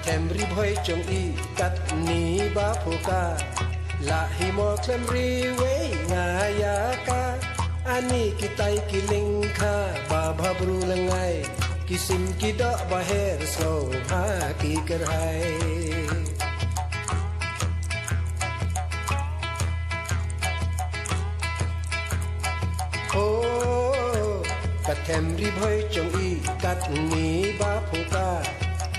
thêm ri bơi trong y cắt ní ba phô ca là hi mò thêm ri quế ngà ya ca ani kitai kiling kha ba bhabru langai kisim kida baher so ha ki kerhai cắt thêm ri bơi trong y cắt ní ba phô ca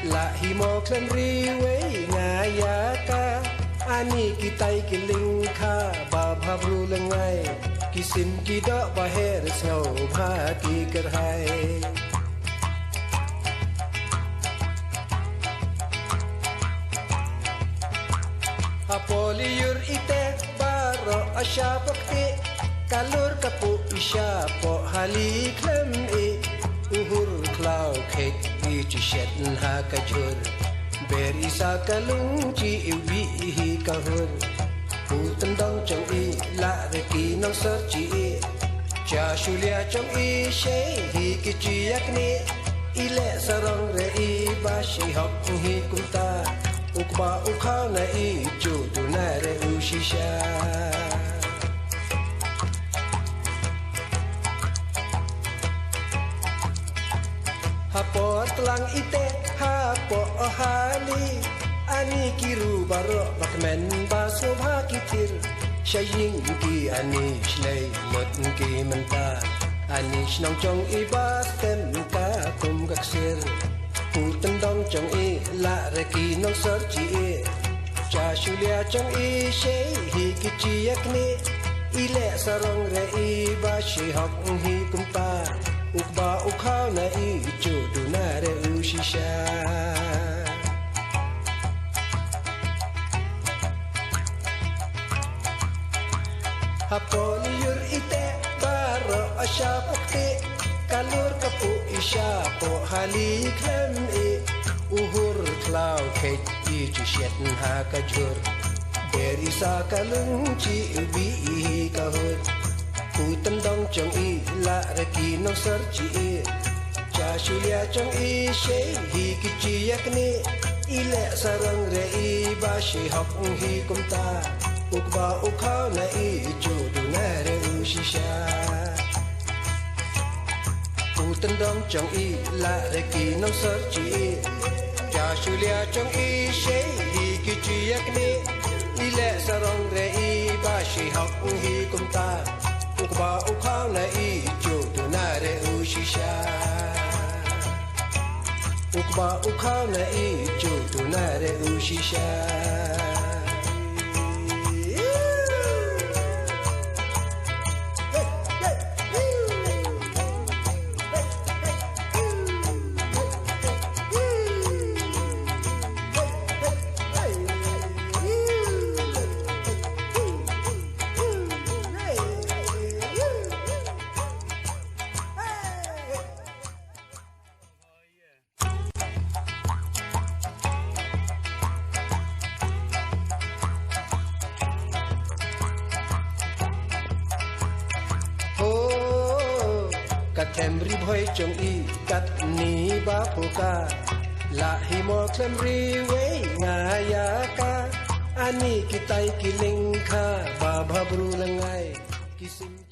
là hi mò thêm ri quế ngà ya ca ani kitai kiling kha ba bhabru langai kisim kida baher so ha ki kerhai Apoliur ite baro asya pakti kalur kapu isya po hali klem e uhur klau kek i chishet ha kajur beri sa kalung chi iwi hi kahur putan dong trong i la reki nong ser chi e cha shulia trong i she hi ki chi yakni ile sarong re i ba shi hok hi kumta ukba ukha na i chu tu na re ushisha hapo tlang ite hapo ohali ani kiru baro bakmen baso bha kitir shaying ki ani shlei lot ki manta ani snong chong i bas tem ka kum gaksir putan dong chong i la re ki nong ser chi e cha shulia chong i she hi ki chi yakni ile sarong re i ba shi hok hi kumta ukba ukha na i chu tu na re ushisha Apoliur ite baro asya pakti kalur kapu isya po hali klem e uhur klau kek i chishet ha kajur beri sa kalung chi ubi hi kahur putan dong trong i la reki nong ser chi e cha shulia trong i she hi ki chi yakni ile sarang re i ba shi hok hi kumta ukba ukha na i chu tu na re ushisha putan dong trong i la reki nong ser chi e cha shulia trong i she hi ki chi yakni ile sarang re i ba shi hok hi kumta ukba ukha na i chu tu na re ushisha ukba ukha na i chu tu na re ushisha thêm ri bơi trong y cắt ní ba phô ca là hi mò thêm ri quế ngà ya ca ani kitai kiling kha ba bhabru langai kisim